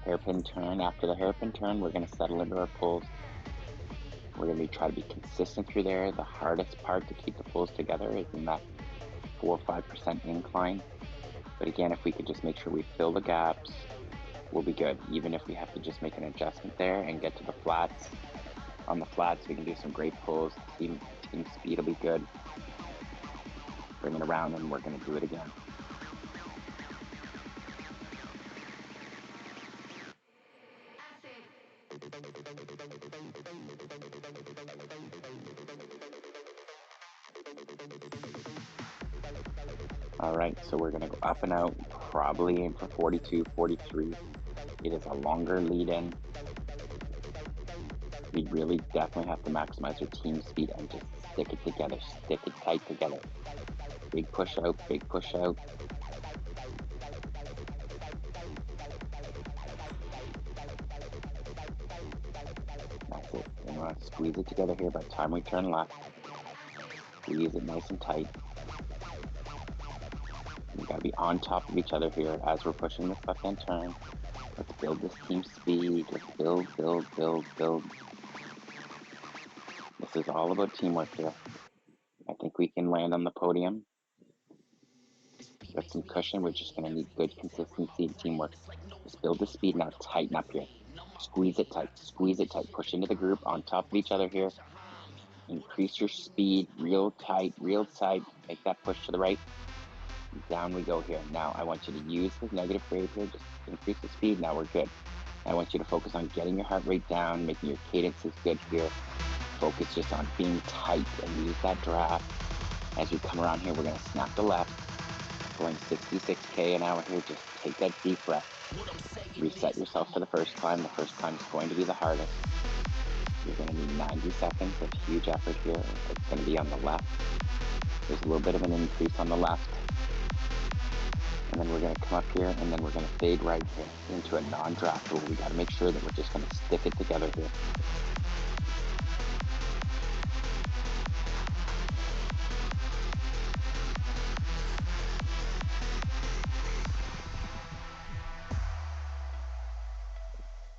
hairpin turn. After the hairpin turn, we're going to settle into our pulls. We're going to try to be consistent through there. The hardest part to keep the pulls together is in that 4 or 5% incline. But again, if we could just make sure we fill the gaps, we'll be good. Even if we have to just make an adjustment there and get to the flats. On the flats, we can do some great pulls. Team speed will be good. Bring it around and we're going to do it again. Alright, so we're going to go up and out, probably aim for 42, 43. It is a longer lead in. We really definitely have to maximize our team speed and just stick it together, stick it tight together. Big push out, big push out. That's it. We want to squeeze it together here by the time we turn left. Squeeze it nice and tight. We gotta be on top of each other here as we're pushing this left-hand turn. Let's build this team speed. Let's build. This is all about teamwork here. I think we can land on the podium. Got some cushion. We're just gonna need good consistency and teamwork. Let's build the speed now. Tighten up here. Squeeze it tight. Squeeze it tight. Push into the group on top of each other here. Increase your speed. Real tight. Real tight. Make that push to the right. Down we go here. Now I want you to use the negative grade here, just increase the speed. Now we're good. I want you to focus on getting your heart rate down, making your cadences good here. Focus just on being tight and use that draft. As we come around here, we're going to snap the left. Going 66k an hour here. Just take that deep breath. Reset yourself for the first climb. The first climb is going to be the hardest. You're going to need 90 seconds of huge effort here. It's going to be on the left. There's a little bit of an increase on the left. And then we're going to come up here, and then we're going to fade right here into a non-draftable. We got to make sure that we're just going to stick it together here.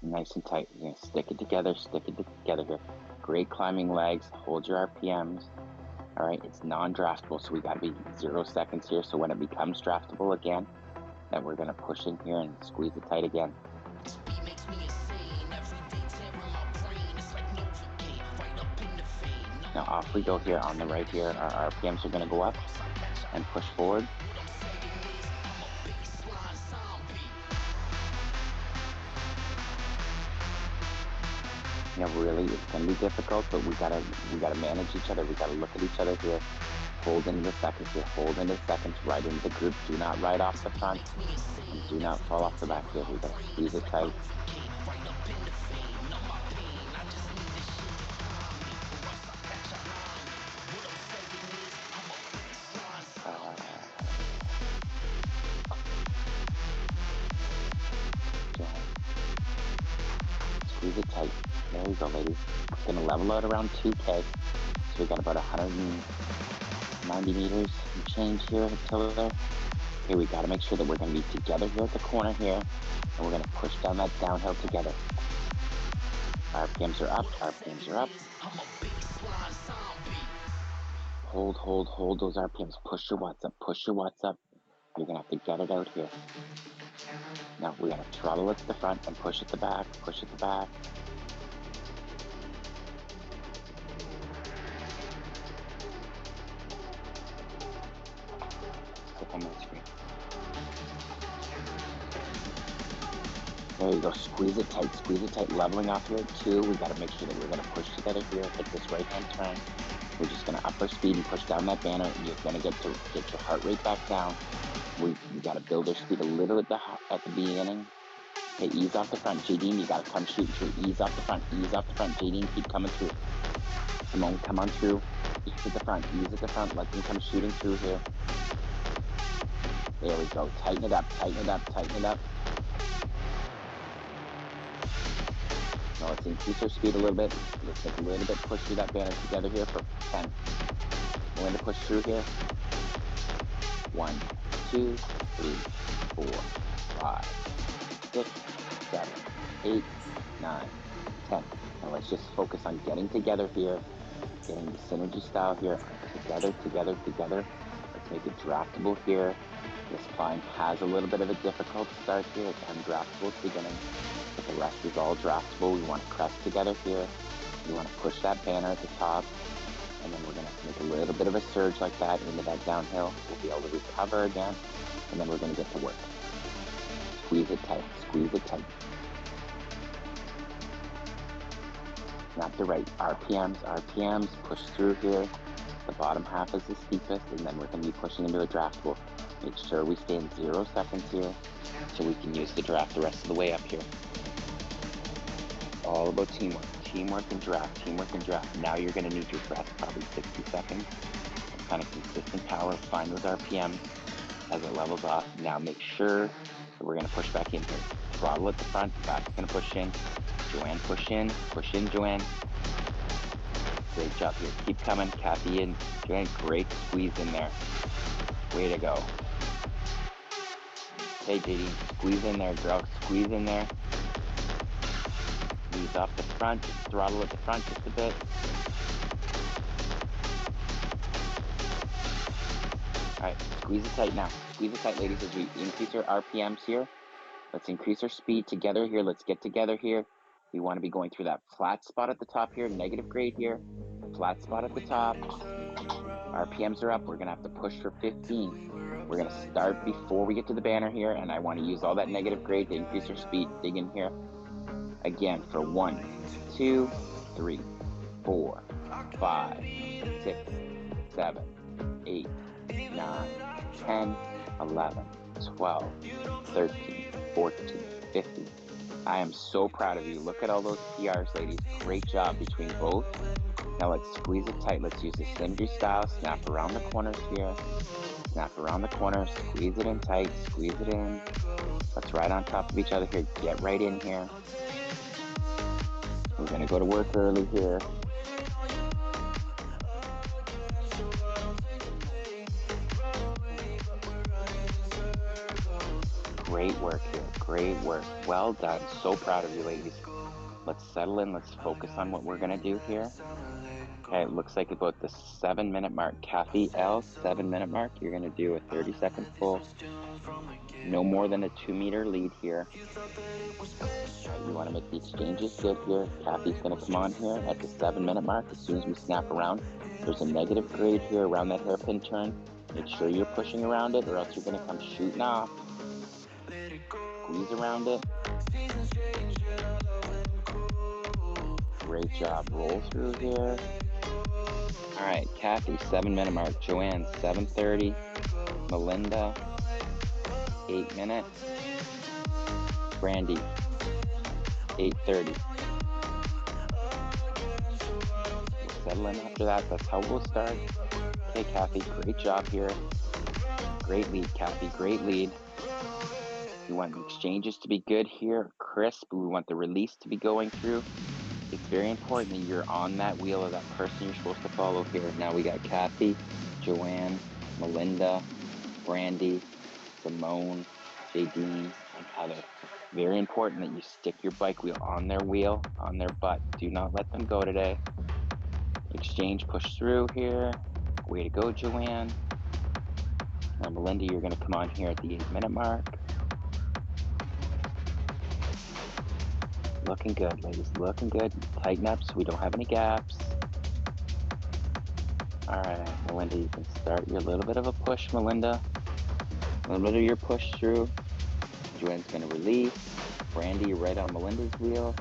Nice and tight. You're going to stick it together here. Great climbing legs. Hold your RPMs. All right, it's non-draftable, so we got to be 0 seconds here. So when it becomes draftable again, then we're going to push in here and squeeze it tight again. Now off we go here on the right here. Our RPMs are going to go up and push forward. Really, it's going to be difficult, but we gotta manage each other. We gotta look at each other here. Hold into the seconds here. Hold into the seconds. Right into the group. Do not ride off the front, and do not fall off the back here. We gotta squeeze it tight. Squeeze it tight. There we go, ladies. We're gonna level out around 2K. So we got about 190 meters and change here until there. Okay, we gotta make sure that we're gonna be together here at the corner here, and we're gonna push down that downhill together. RPMs are up. RPMs are up. Hold those RPMs. Push your watts up. Push your watts up. You're gonna have to get it out here. Now we're gonna throttle it to the front and push at the back. Push at the back. On my screen. There you go. Squeeze it tight, leveling off here at 2. We got to make sure that we're going to push together here, hit this right-hand turn. We're just going to up our speed and push down that banner, and you're going to get your heart rate back down. We got to build our speed a little at the beginning. Okay, ease off the front. JD, you got to come shooting through. Ease off the front. JD, keep coming through. Simone, come on through. Ease at the front. Let them come shooting through here. There we go. Tighten it up. Now let's increase our speed a little bit. Let's make a little bit push through that banner together here for 10. We're going to push through here. 1, 2, 3, 4, 5, 6, 7, 8, 9, 10. Now let's just focus on getting together here, getting the synergy style here, together, together, together. Let's make it draftable here. This climb has a little bit of a difficult start here. It's undraftable at the beginning, but the rest is all draftable. We want to crest together here. We want to push that banner at the top, and then we're going to make a little bit of a surge like that into that downhill. We'll be able to recover again, and then we're going to get to work. Squeeze it tight, squeeze it tight. Snap to right, RPMs, push through here. The bottom half is the steepest, and then we're going to be pushing into a draftable. Make sure we stay in 0 seconds here, so we can use the draft the rest of the way up here. All about teamwork, teamwork and draft, teamwork and draft. Now you're going to need your breath, probably 60 seconds. Some kind of consistent power, fine with RPM as it levels off. Now make sure that we're going to push back in here. Throttle at the front, back's going to push in. Joanne, push in, Joanne. Great job here. Keep coming, Kathy in. Joanne, great squeeze in there. Way to go. Hey, JD, squeeze in there, girl. Squeeze in there. Ease off the front. Just throttle at the front just a bit. All right, squeeze it tight now. Squeeze it tight, ladies, as we increase our RPMs here. Let's increase our speed together here. Let's get together here. We want to be going through that flat spot at the top here, negative grade here. Flat spot at the top. RPMs are up. We're going to have to push for 15. We're going to start before we get to the banner here, and I want to use all that negative grade to increase our speed. Dig in here. Again for 1, 2, 3, 4, 5, 6, 7, 8, 9, 10, 11, 12, 13, 14, 15. I am so proud of you. Look at all those PRs, ladies. Great job between both. Now let's squeeze it tight. Let's use the synergy style. Snap around the corners here. Snap around the corners. Squeeze it in tight. Squeeze it in. Let's ride on top of each other here. Get right in here. We're going to go to work early here. Great work here. Great work. Well done. So proud of you, ladies. Let's settle in. Let's focus on what we're going to do here. Okay, it looks like about the 7-minute mark. Kathy L, 7-minute mark. You're going to do a 30-second full. No more than a 2-meter lead here. You want to make the exchanges good here. Kathy's going to come on here at the 7-minute mark. As soon as we snap around, there's a negative grade here around that hairpin turn. Make sure you're pushing around it, or else you're going to come shooting off. Squeeze around it. Great job. Roll through here. All right, Kathy, 7-minute mark. Joanne, 7:30. Melinda, 8 minutes. Brandy, 8:30. We'll settle in after that. That's how we'll start. Okay, Kathy, great job here. Great lead, Kathy. Great lead. We want the exchanges to be good here, crisp. We want the release to be going through. It's very important that you're on that wheel of that person you're supposed to follow here. Now we got Kathy, Joanne, Melinda, Brandy, Simone, Jadine, and Heather. Very important that you stick your bike wheel on their wheel, on their butt. Do not let them go today. Exchange, push through here. Way to go, Joanne. Now, Melinda, you're going to come on here at the 8-minute mark. Looking good, ladies. Looking good. Tighten up so we don't have any gaps. All right, Melinda, you can start your little bit of a push, Melinda. A little bit of your push through. Joanne's going to release. Brandy, you're right on Melinda's wheel.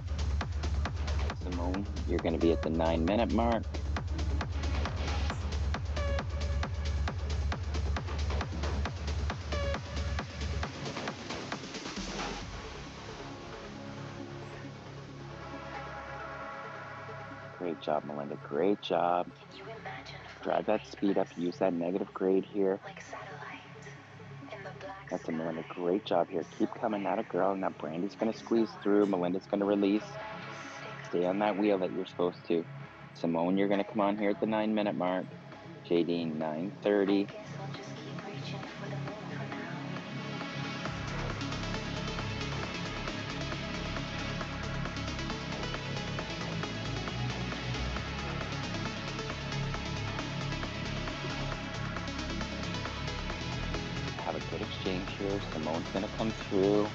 Simone, you're going to be at the 9-minute mark. Great job, Melinda. Great job. Drive that speed up. Use that negative grade here. That's a Melinda. Great job here. Keep coming. Not a girl. Now Brandy's going to squeeze through. Melinda's going to release. Stay on that wheel that you're supposed to. Simone, you're going to come on here at the 9-minute mark. Jadine, 9:30. here. Simone's gonna come through.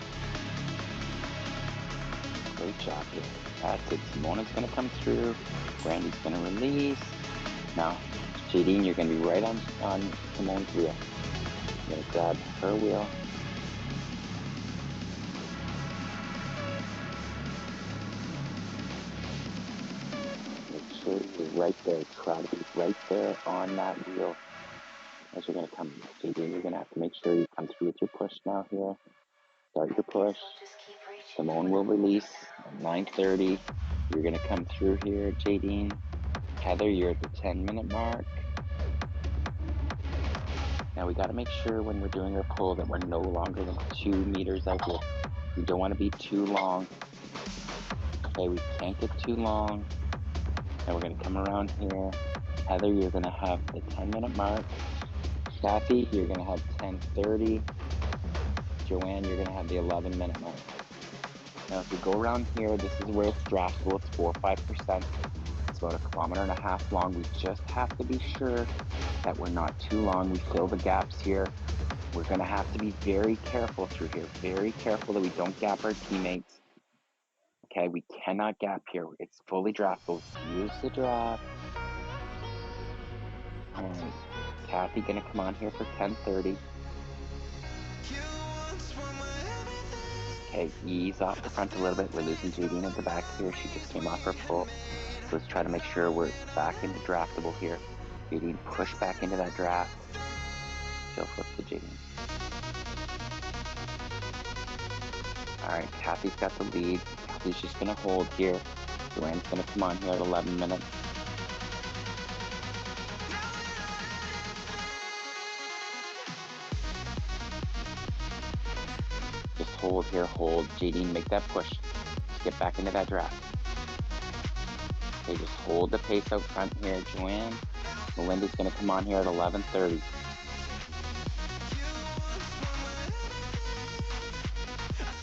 Great job here. That's it. Simone is gonna come through. Brandy's gonna release. Now, Jadine, you're gonna be right on Simone's wheel. You're gonna grab her wheel. Make sure you're right there. Try to be right there on that wheel. As you're gonna come, Jadine, you're gonna have to make sure you come through with your push now here. Start your push. Simone will release at 9:30. You're gonna come through here, Jadine. Heather, you're at the 10-minute mark. Now we gotta make sure when we're doing our pull that we're no longer than 2 meters out here. We don't wanna be too long. Okay, we can't get too long. Now we're gonna come around here. Heather, you're gonna have the 10-minute mark. Kathy, you're gonna have 10:30. Joanne, you're gonna have the 11-minute mark. Now if you go around here, this is where it's draftable. It's 4 or 5%. It's about 1.5 kilometers long. We just have to be sure that we're not too long. We fill the gaps here. We're gonna have to be very careful through here. Very careful that we don't gap our teammates. Okay, we cannot gap here. It's fully draftable. Use the draft. All right, Kathy gonna come on here for 10:30. Okay, ease off the front a little bit. We're losing Jadine at the back here. She just came off her pull. So let's try to make sure we're back into draftable here. Jadine, push back into that draft. She'll flip to Jadine. All right, Kathy's got the lead. Kathy's just gonna hold here. Joanne's gonna come on here at 11 minutes. Just hold here, hold. Jadine, make that push. Just get back into that draft. Okay, just hold the pace out front here, Joanne. Melinda's gonna come on here at 11:30.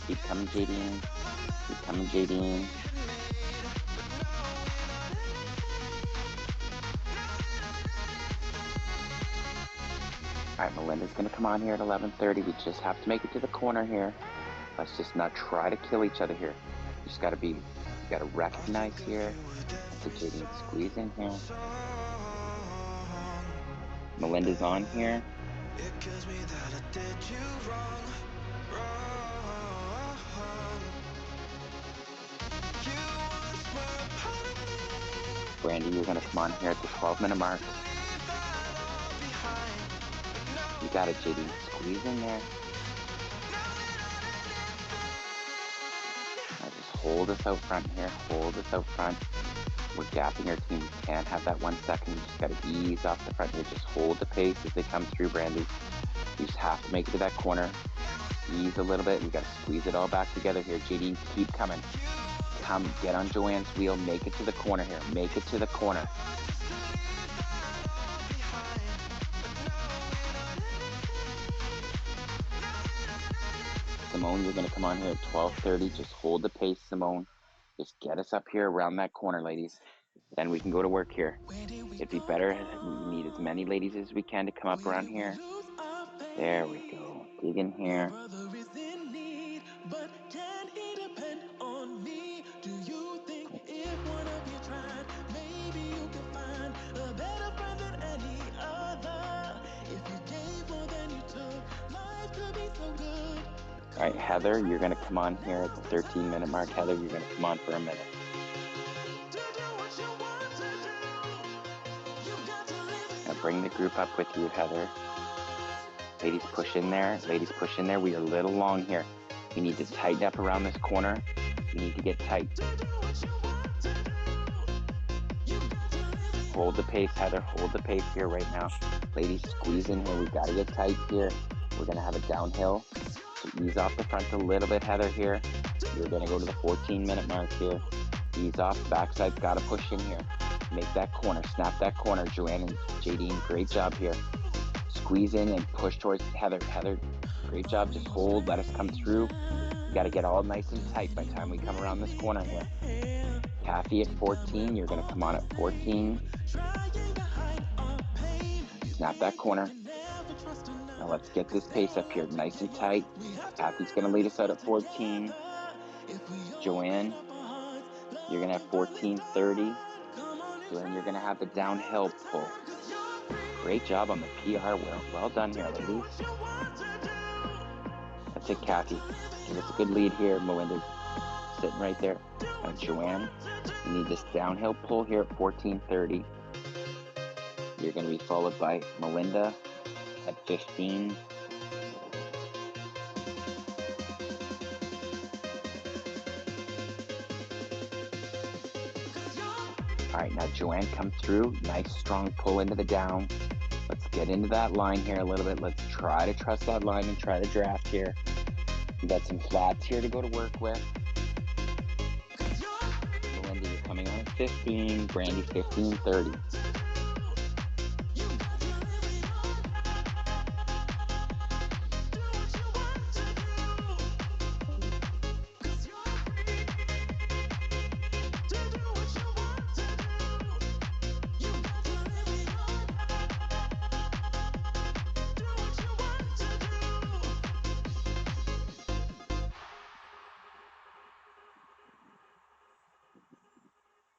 Keep coming, Jadine. Keep coming, Jadine. All right, Melinda's gonna come on here at 11:30. We just have to make it to the corner here. Let's just not try to kill each other here. You just gotta recognize here. So Jadine, squeeze in here. Melinda's on here. It kills me that I did you wrong. Brandy, you're gonna come on here at the 12-minute mark. You got it, Jadine. Squeeze in there. Now just hold us out front here. Hold us out front. We're gapping our team. We can't have that 1 second. You just gotta ease off the front here. Just hold the pace as they come through, Brandy. You just have to make it to that corner. Ease a little bit. We gotta squeeze it all back together here. Jadine, keep coming. Come, get on Joanne's wheel. Make it to the corner here. Make it to the corner. Simone, you're gonna come on here at 12:30. Just hold the pace, Simone. Just get us up here around that corner, ladies. Then we can go to work here. It'd be better. We need as many ladies as we can to come up around here. There we go. Dig in here. All right, Heather, you're gonna come on here at the 13-minute mark. Heather, you're gonna come on for a minute. Now bring the group up with you, Heather. Ladies, push in there. Ladies, push in there. We are a little long here. We need to tighten up around this corner. We need to get tight. Hold the pace, Heather. Hold the pace here right now. Ladies, squeeze in here. We gotta get tight here. We're gonna have a downhill. So ease off the front a little bit, Heather, here. You're gonna go to the 14-minute mark here. Ease off, backside's gotta push in here. Make that corner, snap that corner. Joanne and Jadine, great job here. Squeeze in and push towards Heather. Heather, great job, just hold, let us come through. You gotta get all nice and tight by the time we come around this corner here. Kathy at 14, you're gonna come on at 14. Snap that corner. Now let's get this pace up here nice and tight. Kathy's going to lead us out at 14. Joanne, you're going to have 14:30. Joanne, you're going to have the downhill pull. Great job on the PR. Well done here, ladies. That's it, Kathy. Give us a good lead here. Melinda sitting right there. Now, Joanne, you need this downhill pull here at 14:30. You're going to be followed by Melinda at 15. All right, now Joanne, come through. Nice, strong pull into the down. Let's get into that line here a little bit. Let's try to trust that line and try the draft here. We got some flats here to go to work with. Melinda, you're coming on at 15. Brandy, 15:30.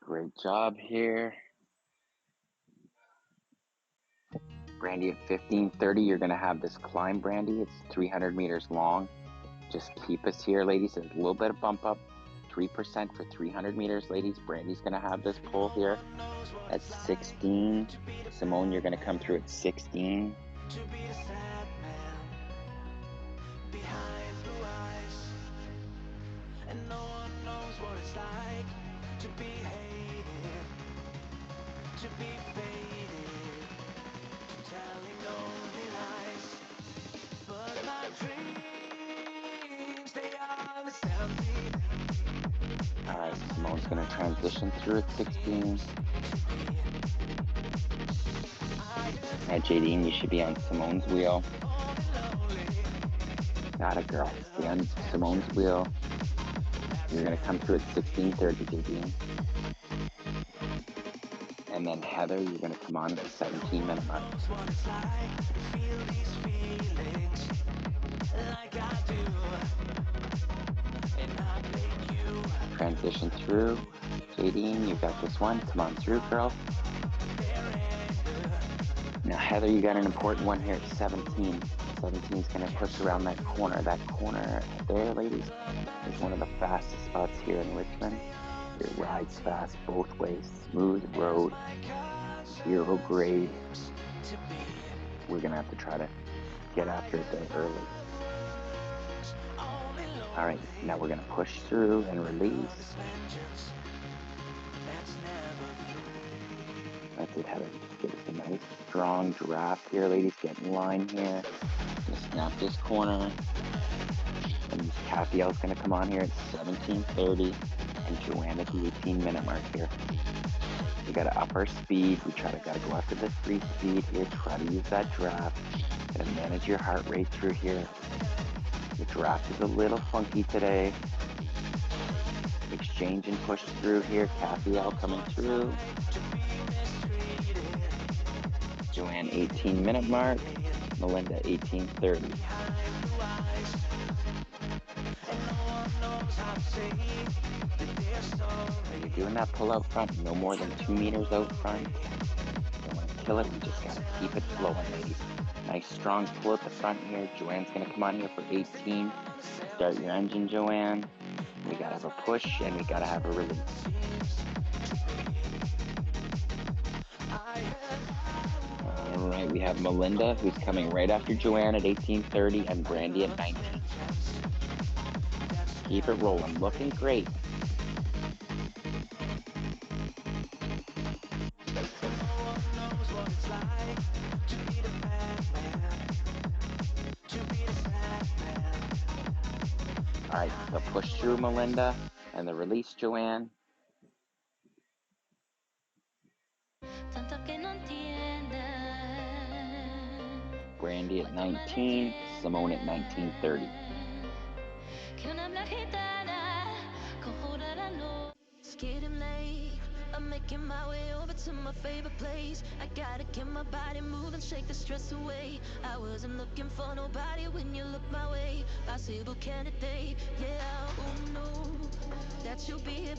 Great job here. Brandy at 15:30, you're going to have this climb, Brandy. It's 300 meters long. Just keep us here, ladies. There's a little bit of bump up. 3% for 300 meters, ladies. Brandy's going to have this pull here at 16. Simone, you're going to come through at 16. And no one knows what it's like to be hated, to be faded, to telling lonely lies. But my dreams, they are empty. All right, Simone's going to transition through at 16. At JD, you should be on Simone's wheel. Got it, girl. Stay on Simone's wheel. You're going to come through at 16:30, JD. And then Heather, you're going to come on at the 17-minute mark. Transition through. JD, you got this one. Come on through, girl. Now, Heather, you got an important one here at 17. 17 is going to push around that corner. That corner there, ladies, is one of the fastest spots here in Richmond. It rides fast both ways. Smooth road, zero grade. We're going to have to try to get after it there early. All right, now we're going to push through and release. That's it, Heather. Just give us a nice, strong draft here, ladies. Get in line here. Just snap this corner. And Cathyal's going to come on here at 17:30. And Joanne at the 18-minute mark here. We got to up our speed. We got to go after the free speed here. Try to use that draft. Got to manage your heart rate through here. The draft is a little funky today. Exchange and push through here. Cathyal coming through. Joanne 18-minute mark. Melinda 18:30. You're doing that pull out front, no more than 2 meters out front. Don't want to kill it, we just gotta keep it flowing, ladies. Nice strong pull at the front here. Joanne's gonna come on here for 18. Start your engine, Joanne. We gotta have a push and we gotta have a release. All right, we have Melinda, who's coming right after Joanne at 18:30, and Brandy at 19. Keep it rolling, looking great. All right, the push through, Melinda, and the release, Joanne. Brandy at 19, Simone at 19:30. I'm making my way over to my favorite place. I gotta get my body moving, shake the stress away. I wasn't looking for nobody when you look my way. Possible candidate, yeah, oh no. That you'll be here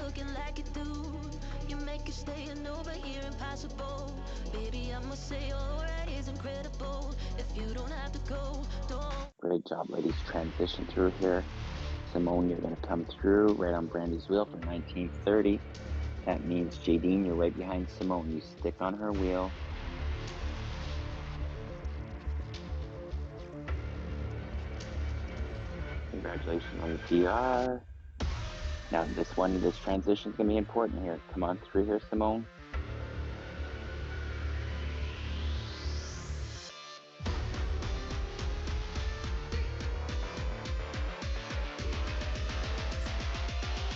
looking like you do. You make it staying over here impossible. Baby, I'ma say all right is incredible. If you don't have to go, don't. Great job, ladies. Transition through here. Simone, you're going to come through right on Brandy's wheel for 1930. That means, Jadine, you're right behind Simone. You stick on her wheel. Congratulations on your PR. Now, this transition is going to be important here. Come on through here, Simone.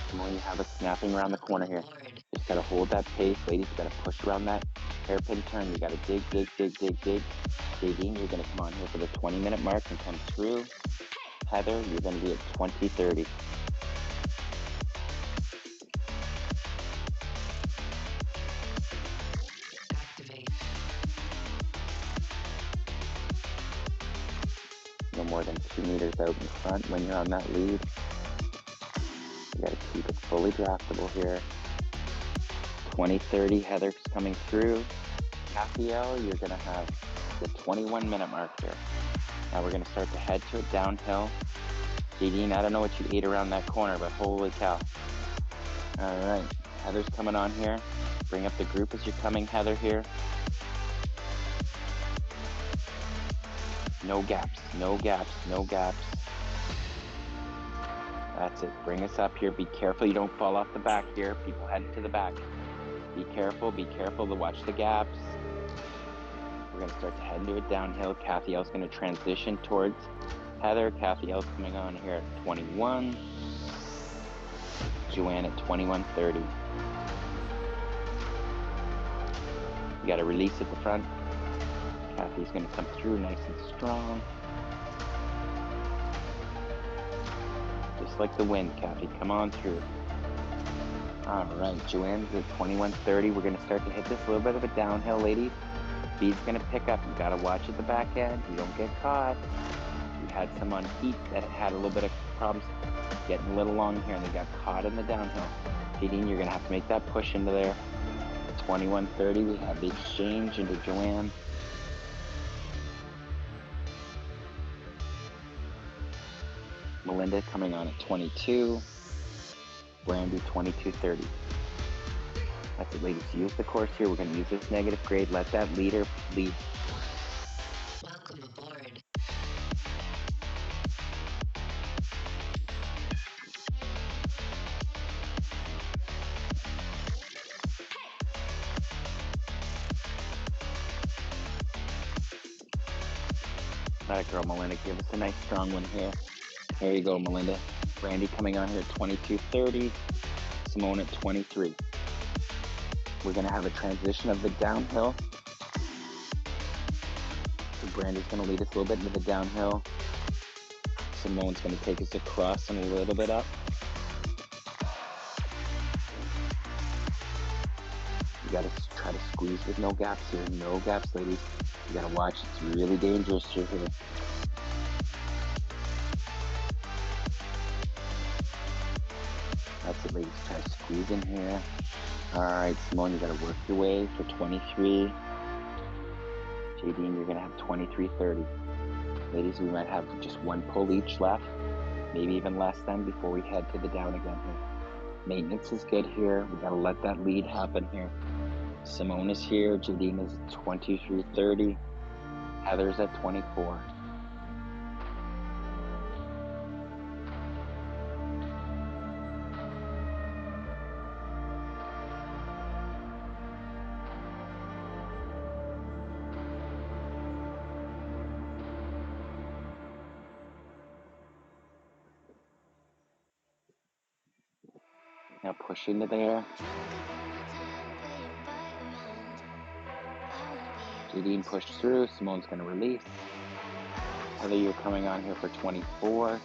Simone, you have us snapping around the corner here. Just got to hold that pace, ladies. You got to push around that hairpin turn. You got to dig, dig, dig, dig, dig. Jadine, you're going to come on here for the 20-minute mark and come through. Heather, you're going to be at 20:30. No more than 2 meters out in front when you're on that lead. You got to keep it fully draftable here. 20:30, Heather's coming through. Raphael, you're going to have the 21-minute mark here. Now we're going to start to head to it downhill. Jadine, I don't know what you ate around that corner, but holy cow. All right, Heather's coming on here. Bring up the group as you're coming, Heather, here. No gaps, no gaps, no gaps. That's it. Bring us up here. Be careful you don't fall off the back here. People heading to the back. Be careful to watch the gaps. We're going to start to head into it downhill. Kathy L's going to transition towards Heather. Kathy L's coming on here at 21. Joanne at 21:30. You got to release at the front. Kathy's going to come through nice and strong. Just like the wind, Kathy. Come on through. All right, Joanne's at 21:30. We're going to start to hit this little bit of a downhill, ladies. Speed's going to pick up. You got to watch at the back end. You don't get caught. We had some on heat that had a little bit of problems getting a little long here, and they got caught in the downhill. Jadine, you're going to have to make that push into there. 21:30, we have the exchange into Joanne. Melinda coming on at 22. Brandy, 22:30. That's it, ladies. Use the course here. We're going to use this negative grade. Let that leader lead. Welcome aboard. That girl, Melinda, give us a nice strong one here. There you go, Melinda. Brandy coming on here at 22:30. Simone at 23. We're going to have a transition of the downhill. So Brandy's going to lead us a little bit into the downhill. Simone's going to take us across and a little bit up. You got to try to squeeze with no gaps here. No gaps, ladies. You got to watch. It's really dangerous here. That's it, ladies. Try to squeeze in here. All right, Simone, you got to work your way for 23. Jadine, you're going to have 23:30. Ladies, we might have just one pull each left, maybe even less than before we head to the down again here. Maintenance is good here. We got to let that lead happen here. Simone is here. Jadine is at 23:30. Heather's at 24. Now push into there. Jadine pushed through. Simone's going to release. Heather, you're coming on here for 24.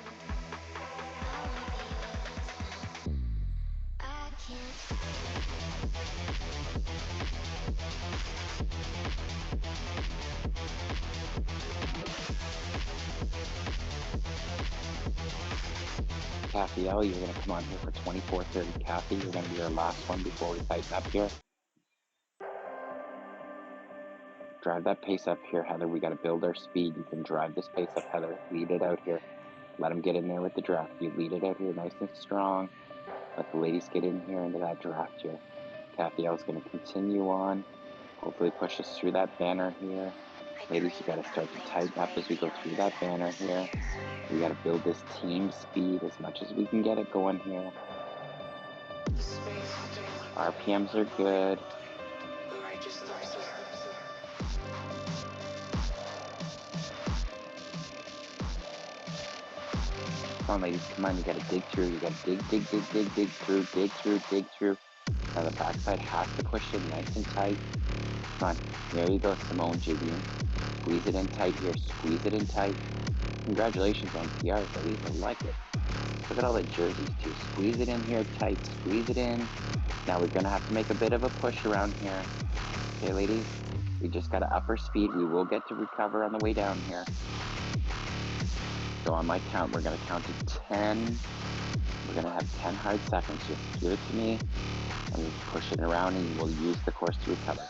Kathy L, you're going to come on here for 24:30. Kathy, you're going to be our last one before we tighten up here. Drive that pace up here, Heather. We got to build our speed. You can drive this pace up, Heather. Lead it out here. Let them get in there with the draft. You lead it out here nice and strong. Let the ladies get in here into that draft here. Kathy L is going to continue on. Hopefully push us through that banner here. Ladies, you got to start to tighten up as we go through that banner here. We got to build this team speed as much as we can get it going here. RPMs are good. Come on, ladies, come on, you gotta dig through, you gotta dig through. Now the backside has to push it nice and tight. Come on, there you go, Simone Jiggy. Squeeze it in tight here, squeeze it in tight. Congratulations on PRs, ladies, I like it. Look at all the jerseys too, squeeze it in here tight, squeeze it in. Now we're gonna have to make a bit of a push around here. Okay, ladies, we just gotta up our speed. We will get to recover on the way down here. So on my count, we're going to count to 10. We're going to have 10 hard seconds. Just give it to me, and we push it around, and we'll use the course to recover.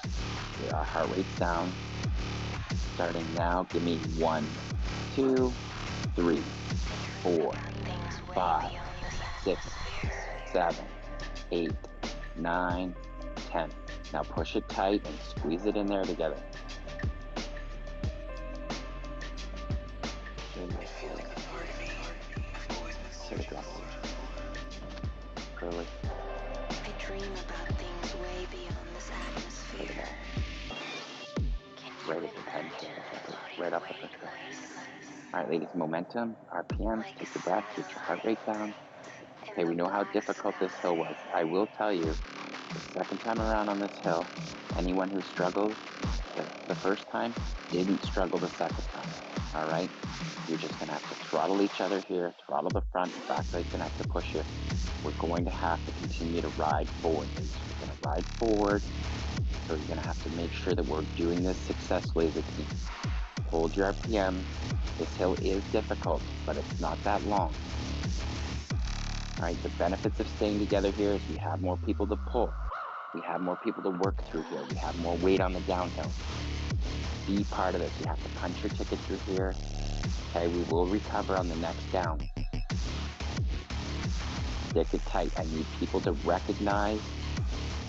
Okay, our heart rate's down. Starting now, give me 1, 2, 3, 4, 5, 6, 7, 8, 9, 10. Now push it tight and squeeze it in there together. Curly. I dream about things way beyond this atmosphere. Right at the 10, right up at the 10. Alright, ladies, momentum, RPMs, take your breath, keep your heart rate down. Okay, we know how difficult this hill was. I will tell you, the second time around on this hill, anyone who struggled the first time didn't struggle the second time. Alright? You're just going to have to throttle each other here, throttle the front, the backside's going to have to push you. We're going to have to continue to ride forward. We're going to ride forward, so you're going to have to make sure that we're doing this successfully as a team. Hold your RPM. This hill is difficult, but it's not that long. Alright, the benefits of staying together here is we have more people to pull. We have more people to work through here. We have more weight on the downhill. Be part of this. You have to punch your ticket through here. Okay, we will recover on the next down. Stick it tight. I need people to recognize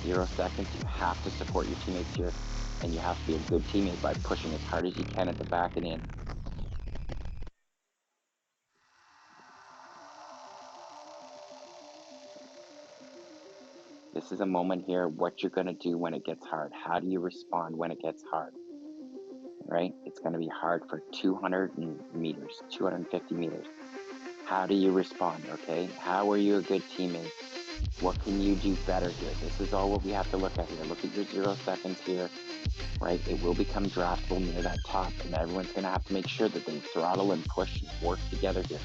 0 seconds. You have to support your teammates here, and you have to be a good teammate by pushing as hard as you can at the back and in. This is a moment here, what you're going to do when it gets hard. How do you respond when it gets hard? Right? It's going to be hard for 200 meters, 250 meters. How do you respond, okay? How are you a good teammate? What can you do better here? This is all what we have to look at here. Look at your 0 seconds here, right? It will become draftable near that top, and everyone's going to have to make sure that they throttle and push and work together here.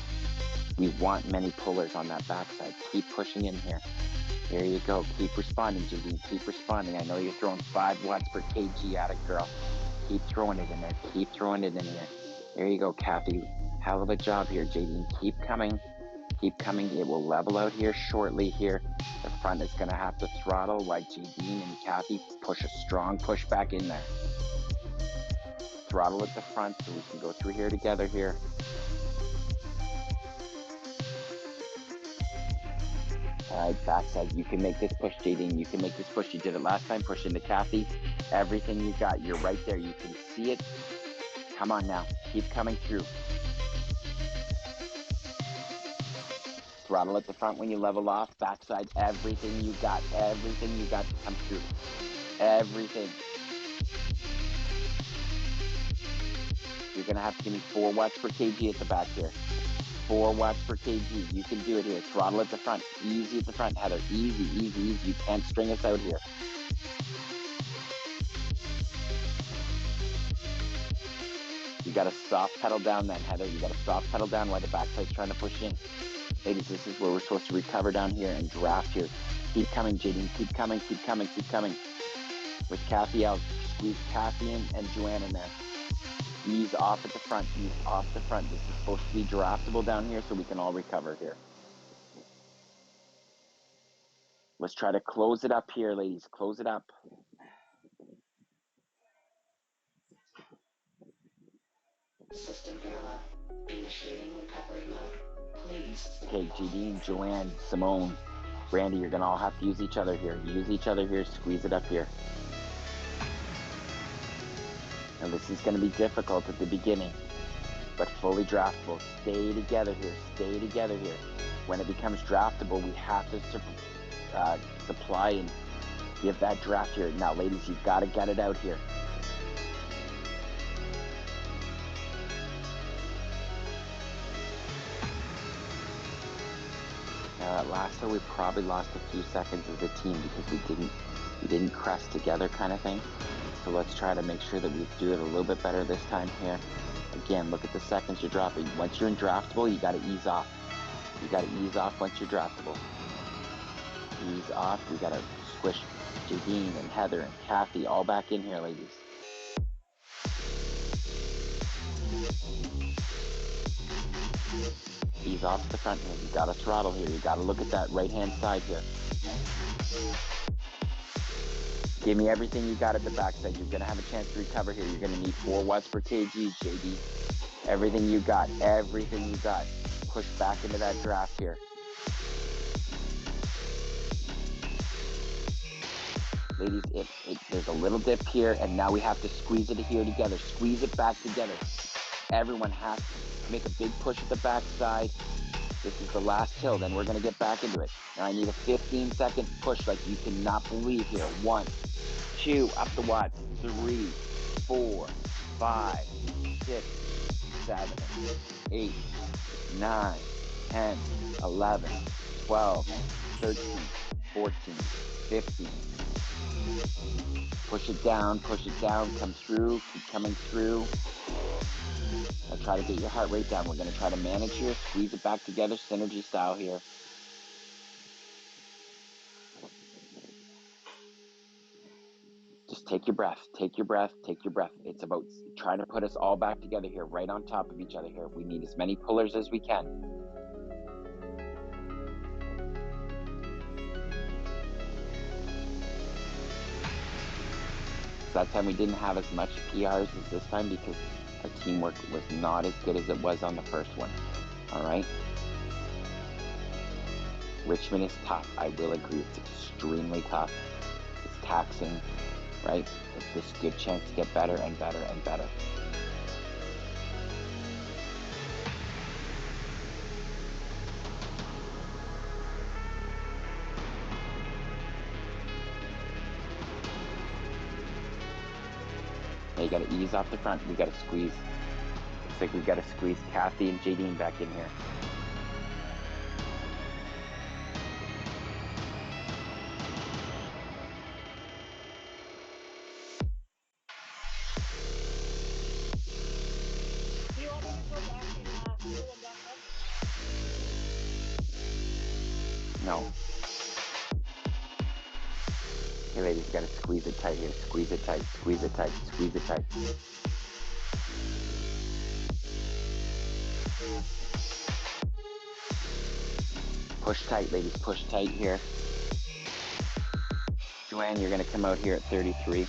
We want many pullers on that backside. Keep pushing in here. There you go. Keep responding, Jadine. Keep responding. I know you're throwing 5 watts per kg at it, girl. Keep throwing it in there. Keep throwing it in here. There you go, Kathy. Hell of a job here, Jadine. Keep coming. Keep coming. It will level out here shortly here. The front is going to have to throttle like Jadine and Kathy. Push a strong push back in there. Throttle at the front so we can go through here together here. Alright, backside. You can make this push, Jadine. You can make this push. You did it last time. Push into Kathy. Everything you got. You're right there. You can see it. Come on now. Keep coming through. Throttle at the front when you level off. Backside. Everything you got. Everything you got to come through. Everything. You're going to have to give me 4 watts per kg at the back here. 4 watts per kg. You can do it here. Throttle at the front. Easy at the front, Heather. Easy, easy, easy. You can't string us out here. You got to soft pedal down then, Heather. You got to soft pedal down while the backside's trying to push in. Ladies, this is where we're supposed to recover down here and draft here. Keep coming, Jadine. Keep coming, keep coming, keep coming. With Kathy out. Squeeze Kathy in and Joanne in there. Ease off at the front. Ease off the front. This is supposed to be draftable down here so we can all recover here. Let's try to close it up here, ladies. Close it up. System error. Initiating recovery mode. Please. Okay, Jadine, Joanne, Simone, Brandy, you're going to all have to use each other here. Use each other here. Squeeze it up here. Now, this is going to be difficult at the beginning, but fully draftable. Stay together here. Stay together here. When it becomes draftable, we have to supply and give that draft here. Now, ladies, you've got to get it out here. Last time we probably lost a few seconds as a team because we didn't crest together kind of thing. So let's try to make sure that we do it a little bit better this time here. Again, look at the seconds you're dropping. Once you're in draftable, you got to ease off. You got to ease off once you're draftable. Ease off. We got to squish Jadine and Heather and Kathy all back in here, ladies. Ease off to the front here. You got to throttle here. You got to look at that right-hand side here. Give me everything you got at the backside. You're going to have a chance to recover here. You're going to need 4 watts per kg, JD. Everything you got. Everything you got. Push back into that draft here. Ladies, there's a little dip here, and now we have to squeeze it here together. Squeeze it back together. Everyone has to make a big push at the backside. This is the last hill, then we're going to get back into it. Now I need a 15-second push like you cannot believe here. 1, 2, up the watts. 3, 4, 5, 6, 7, 8, 9, 10, 11, 12, 13, 14, 15. Push it down, come through, keep coming through. Now try to get your heart rate down. We're going to try to manage here, squeeze it back together, synergy style here. Just take your breath, take your breath, take your breath. It's about trying to put us all back together here, right on top of each other here. We need as many pullers as we can. That time we didn't have as much PRs as this time because our teamwork was not as good as it was on the first one. All right. Richmond is tough. I will agree. It's extremely tough. It's taxing, right? But this good chance to get better and better and better. Now you got to ease off the front. We got to squeeze. Looks like we got to squeeze Kathy and Jadine back in here. Do you want me to go back and pull them back up? No. Okay, ladies, you got to squeeze it tight here. Squeeze it tight. Squeeze it tight. Squeeze it tight. Push tight, ladies. Push tight here. Joanne, you're going to come out here at 33.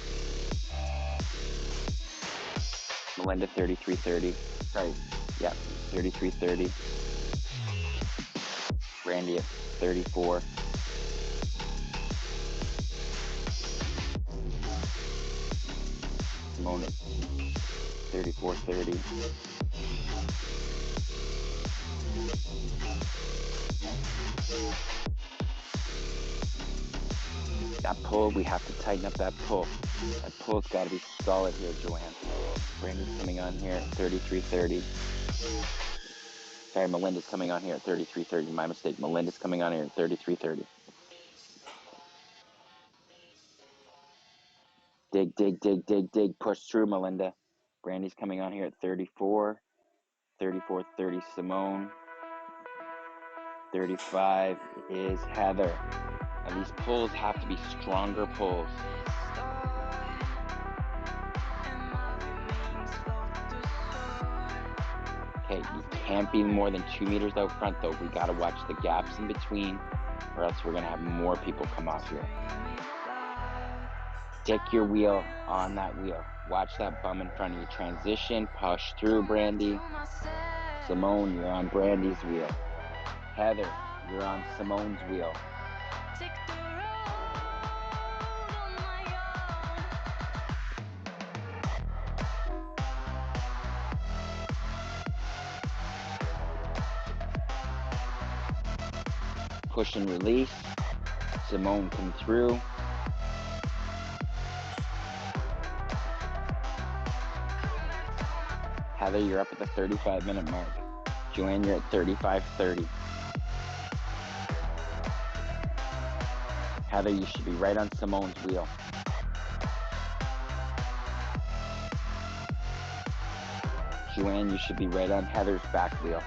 Melinda, 33.30. Sorry. Yeah, 33.30. Brandy at 34. Simone at 34.30. That pull, we have to tighten up that pull. That pull's got to be solid here, Joanne. Brandy's coming on here at 33.30. Sorry, Melinda's coming on here at 33.30. My mistake. Melinda's coming on here at 33.30. Dig, dig, dig, dig, dig. Push through, Melinda. Brandy's coming on here at 34. 34.30, Simone. 35 is Heather. Now these pulls have to be stronger pulls. Okay, you Can't be more than 2 meters out front though. We gotta watch the gaps in between, or else we're gonna have more people come off here. Stick your wheel on that wheel. Watch that bum in front of you. Transition, push through, Brandy. Simone, you're on Brandy's wheel. Heather, you're on Simone's wheel. Push and release. Simone, come through. Heather, you're up at the 35-minute mark. Joanne, you're at 35:30. Heather, you should be right on Simone's wheel. Joanne, you should be right on Heather's back wheel.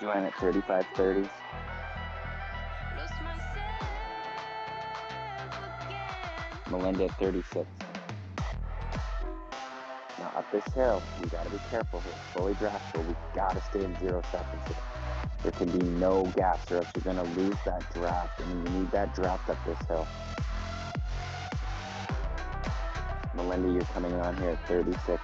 Joanne at 35:30. Melinda at 36. Now up this hill, we gotta be careful here. Fully draftable, we gotta stay in 0 seconds here. There can be no gaps or else you're gonna lose that draft, and you need that draft up this hill. Melinda, you're coming on here at 36.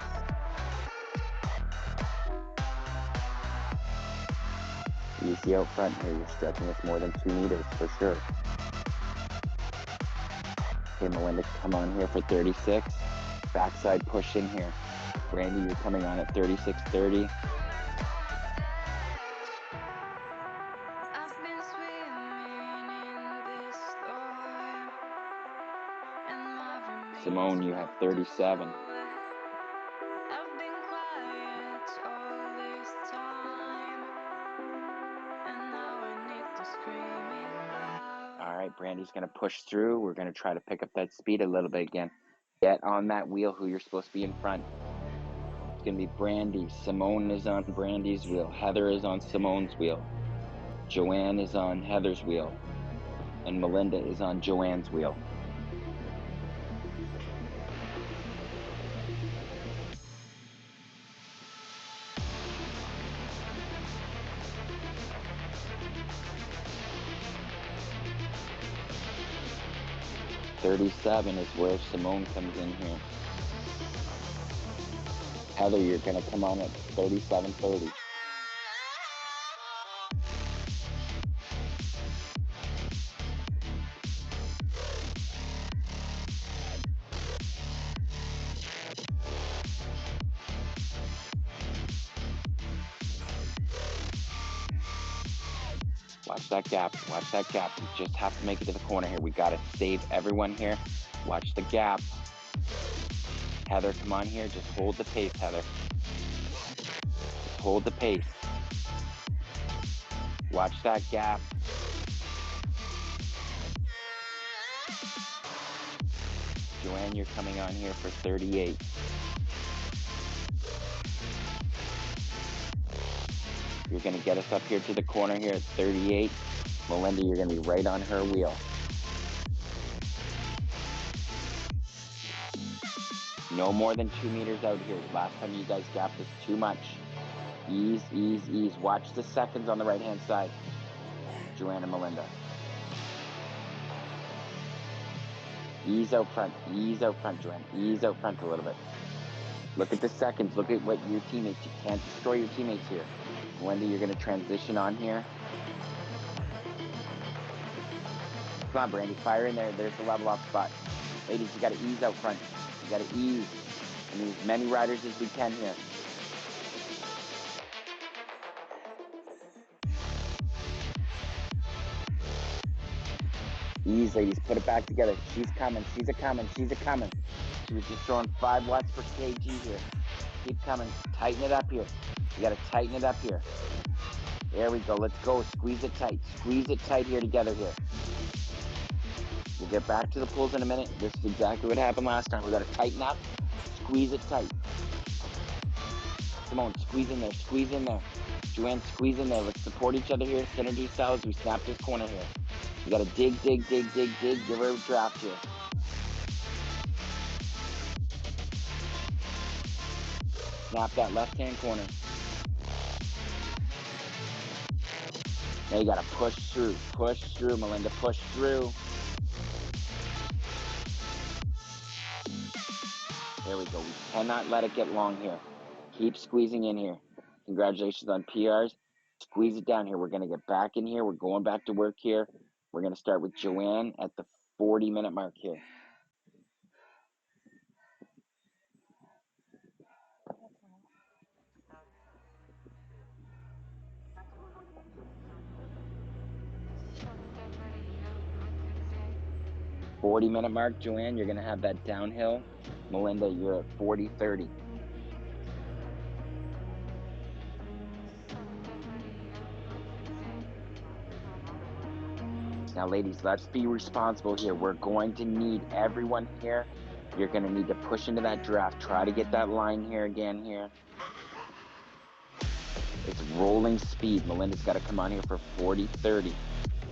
Easy out front here, you're stretching us more than 2 meters for sure. Okay, Melinda, come on here for 36. Backside push in here. Brandy, you're coming on at 36:30. Simone, you have 37. All right, Brandy's going to push through. We're going to try to pick up that speed a little bit again. Get on that wheel who you're supposed to be in front. It's going to be Brandy. Simone is on Brandy's wheel. Heather is on Simone's wheel. Joanne is on Heather's wheel. And Melinda is on Joanne's wheel. .37 is where Simone comes in here. Heather, you're going to come on at 37:30. Watch that gap. Watch that gap. We just have to make it to the corner here. We got to save everyone here. Watch the gap. Heather, come on here. Just hold the pace, Heather. Just hold the pace. Watch that gap. Joanne, you're coming on here for 38. You're going to get us up here to the corner here at 38. Melinda, you're going to be right on her wheel. No more than 2 meters out here. Last time you guys gapped us too much. Ease, ease, ease. Watch the seconds on the right-hand side. Joanne and Melinda. Ease out front, Joanne. Ease out front a little bit. Look at the seconds. Look at what your teammates. You can't destroy your teammates here. Melinda, you're going to transition on here. Come on, Brandy. Fire in there. There's the level off spot. Ladies, you got to ease out front. You got to ease. And use as many riders as we can here. Ease, ladies. Put it back together. She's coming. She's a-coming. She's a-coming. She was just throwing 5 watts per kg here. Keep coming. Tighten it up here. You got to tighten it up here. There we go. Let's go. Squeeze it tight. Squeeze it tight here together here. We'll get back to the pulls in a minute. This is exactly what happened last time. We got to tighten up. Squeeze it tight. Simone, squeeze in there. Squeeze in there. Joanne, squeeze in there. Let's support each other here. Synergy style as we snap this corner here. We got to dig, dig, dig, dig, dig. Give her a draft here. Snap that left-hand corner. Now you got to push through. Push through, Melinda. Push through. There we go. We cannot let it get long here. Keep squeezing in here. Congratulations on PRs. Squeeze it down here. We're going to get back in here. We're going back to work here. We're going to start with Joanne at the 40-minute mark here. "40-minute mark, Joanne, you're going to have that downhill. Melinda, you're at 40-30. Now, ladies, let's be responsible here. We're going to need everyone here. You're going to need to push into that draft. Try to get that line here again here. It's rolling speed. Melinda's got to come on here for 40-30.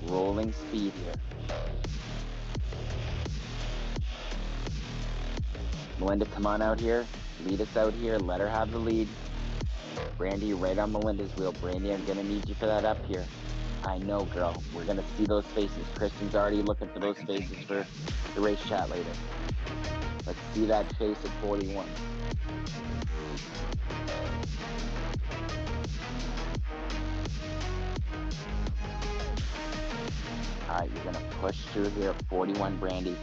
Rolling speed here. Melinda, come on out here. Lead us out here. Let her have the lead. Brandy, right on Melinda's wheel. Brandy, I'm going to need you for that up here. I know, girl. We're going to see those faces. Kristen's already looking for those faces for the race chat later. Let's see that face at 41. All right, you're going to push through here at 41, Brandy.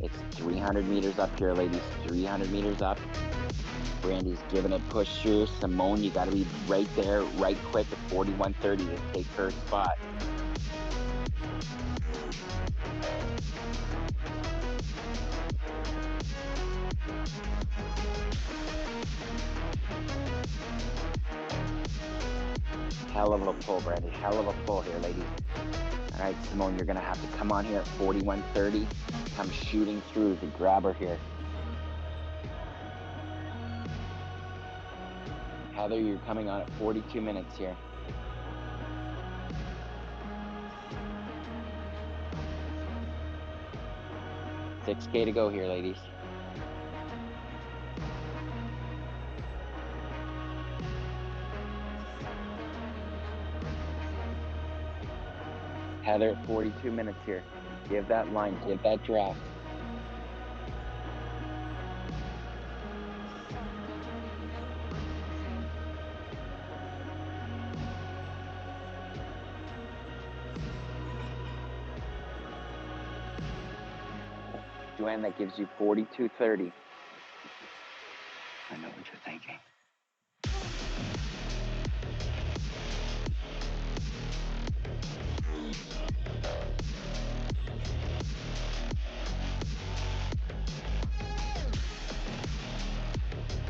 It's 300 meters up here, ladies. 300 meters up. Brandy's giving it push through. Simone, you got to be right there, right quick at 41.30 to take her spot. Hell of a pull, Brandy. Hell of a pull here, ladies. All right, Simone, you're going to have to come on here at 41.30. Come shooting through to grab her here. Heather, you're coming on at 42 minutes here. $6K to go here, ladies. Heather at 42 minutes here. Give that line, give that draft. Joanne, that gives you 42.30. I know what you're thinking.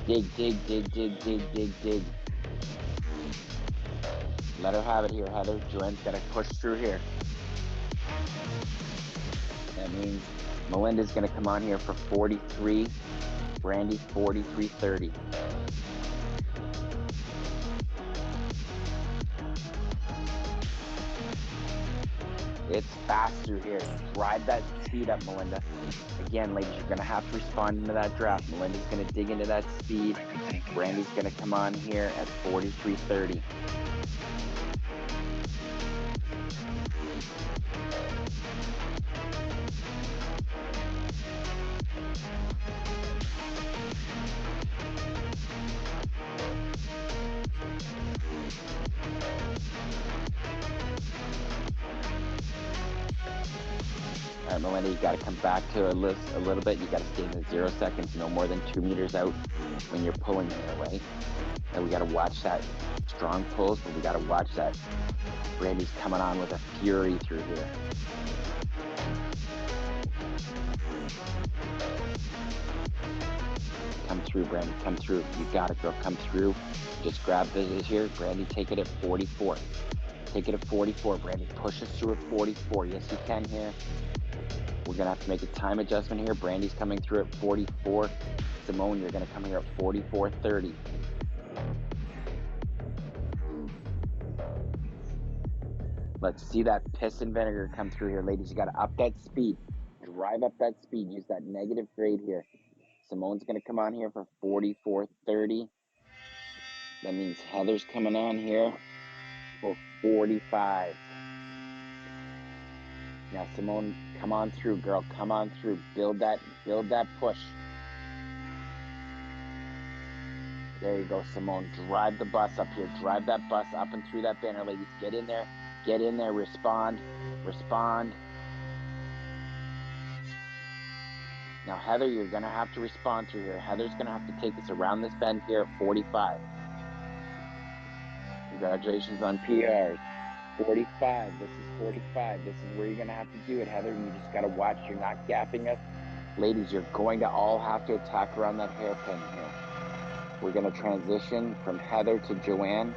Dig, dig, dig, dig, dig, dig, dig. Let her have it here, Heather. Joanne's got to push through here. That means Melinda's going to come on here for 43. Brandy, 43.30. It's faster here. Drive that speed up, Melinda. Again, ladies, you're going to have to respond into that draft. Melinda's going to dig into that speed. Brandy's going to come on here at 43.30. All right, Melinda, you got to come back to a little bit. You got to stay in the 0 seconds, no more than 2 meters out when you're pulling here, right? And we got to watch that strong pulls, but we got to watch that. Brandy's coming on with a fury through here. Come through, Brandy, come through. You got it, girl, come through. Just grab this here. Brandy, take it at 44. Take it at 44. Brandy pushes through at 44. Yes, you can here. We're going to have to make a time adjustment here. Brandy's coming through at 44. Simone, you're going to come here at 44.30. Let's see that piss and vinegar come through here. Ladies, you got to up that speed. Drive up that speed. Use that negative grade here. Simone's going to come on here for 44.30. That means Heather's coming on here for 45. Now, Simone, come on through, girl. Come on through. Build that push. There you go, Simone. Drive the bus up here. Drive that bus up and through that banner, ladies. Get in there. Get in there. Respond. Respond. Now, Heather, you're going to have to respond through here. Heather's going to have to take us around this bend here at 45. Congratulations on PRs. 45. This is 45. This is where you're going to have to do it, Heather. You just got to watch. You're not gapping us. Ladies, you're going to all have to attack around that hairpin here. We're going to transition from Heather to Joanne.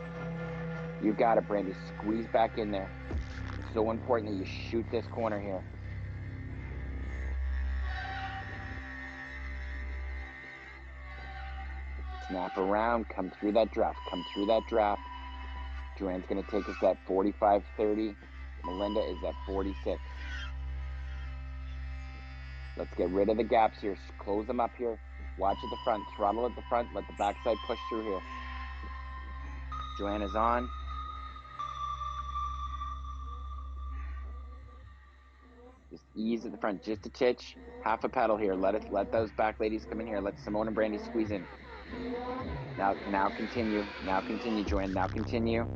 You got it, Brandy. Squeeze back in there. It's so important that you shoot this corner here. Snap around. Come through that draft. Come through that draft. Joanne's going to take us at 45.30. Melinda is at 46. Let's get rid of the gaps here. Close them up here. Watch at the front. Throttle at the front. Let the backside push through here. Joanne is on. Just ease at the front. Just a titch. Half a pedal here. Let those back ladies come in here. Let Simone and Brandy squeeze in. Now continue. Now continue, Joanne. Now continue.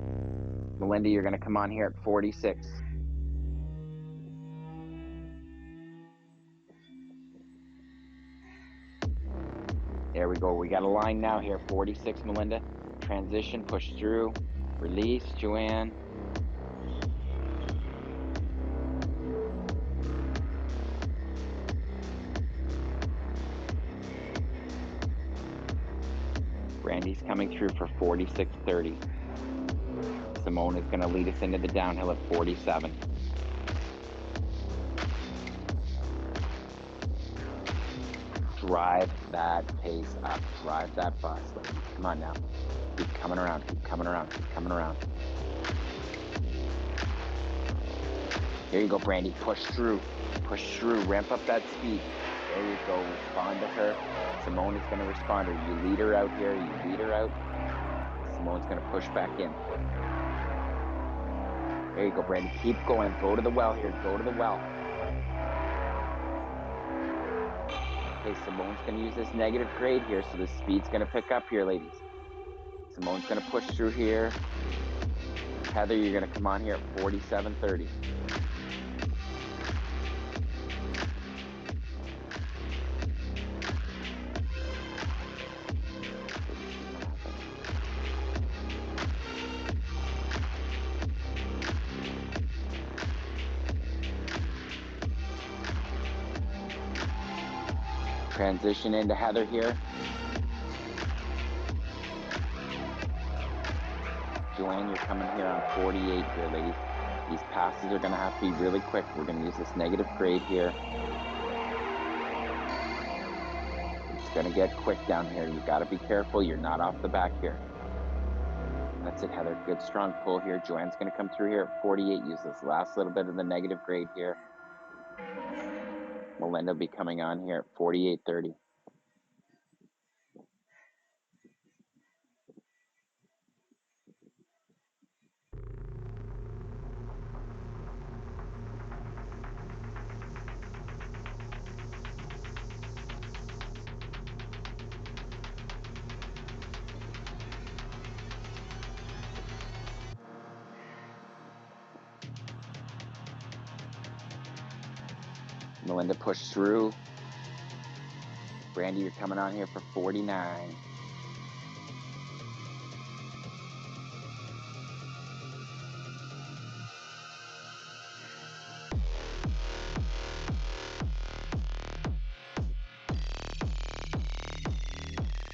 Melinda, you're going to come on here at 46. There we go. We got a line now here. 46, Melinda. Transition, push through. Release, Joanne. Brandy's coming through for 46.30. Simone is going to lead us into the downhill at 47. Drive that pace up. Drive that bus. Come on now. Keep coming around. Keep coming around. Keep coming around. There you go, Brandy. Push through. Push through. Ramp up that speed. There you go. Respond to her. Simone is going to respond to her. You lead her out here. You lead her out. Simone's going to push back in. There you go, Brandy. Keep going. Go to the well here. Go to the well. Okay, Simone's going to use this negative grade here, so the speed's going to pick up here, ladies. Simone's going to push through here. Heather, you're going to come on here at 47.30. Transition into Heather here. Joanne, you're coming here on 48 here, ladies. These passes are going to have to be really quick. We're going to use this negative grade here. It's going to get quick down here. You got to be careful. You're not off the back here. That's it, Heather. Good strong pull here. Joanne's going to come through here at 48. Use this last little bit of the negative grade here. Melinda will be coming on here at 48.30. Melinda push through. Brandy, you're coming on here for 49.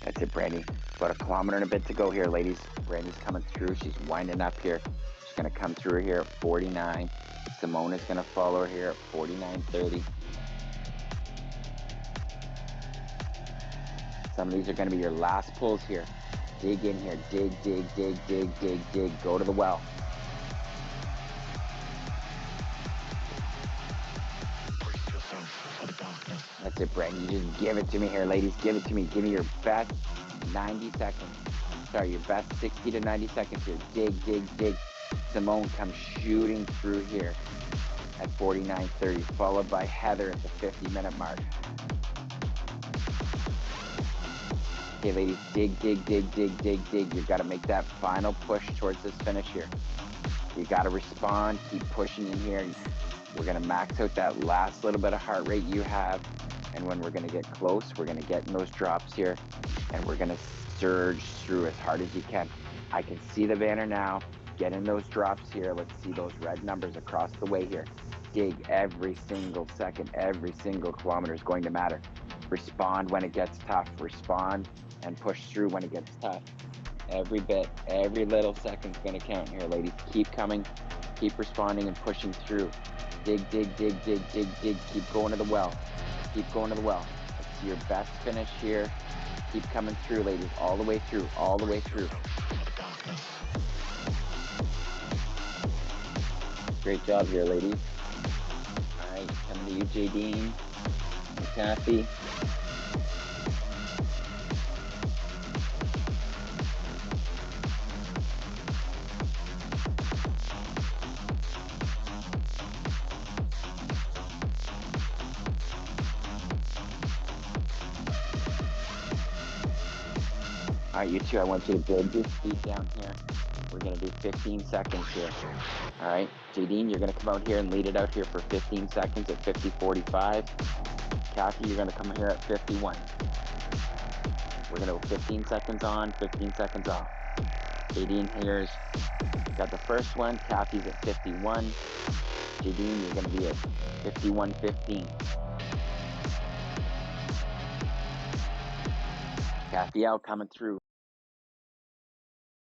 That's it, Brandy. About a kilometer and a bit to go here, ladies. Brandy's coming through. She's winding up here. She's going to come through here at 49. Simone is going to follow her here at 49.30. Some of these are going to be your last pulls here. Dig in here. Dig, dig, dig, dig, dig, dig. Go to the well. That's it, Brandon. You just give it to me here, ladies. Give it to me. Give me your best 90 seconds. Sorry, your best 60 to 90 seconds here. Dig, dig, dig. Simone comes shooting through here at 49.30, followed by Heather at the 50-minute mark. Okay, ladies, dig, dig, dig, dig, dig, dig. You've got to make that final push towards this finish here. You got to respond. Keep pushing in here. We're going to max out that last little bit of heart rate you have. And when we're going to get close, we're going to get in those drops here. And we're going to surge through as hard as you can. I can see the banner now. Get in those drops here. Let's see those red numbers across the way here. Dig every single second. Every single kilometer is going to matter. Respond when it gets tough. Respond and push through when it gets tough. Every bit, every little second's going to count here, ladies. Keep coming. Keep responding and pushing through. Dig, dig, dig, dig, dig, dig. Keep going to the well. Keep going to the well. Let's see your best finish here. Keep coming through, ladies. All the way through. All the way through. Great job here, ladies. All right, coming to you, Jadine and Kathy. All right, you two, I want you to build your speed down here. We're going to do 15 seconds here. All right, Jadine, you're going to come out here and lead it out here for 15 seconds at 50:45. Kathy, you're going to come here at 51. We're going to go 15 seconds on, 15 seconds off. Jadine here's got the first one. Kathy's at 51. Jadine, you're going to be at 51:15. Kathy out coming through.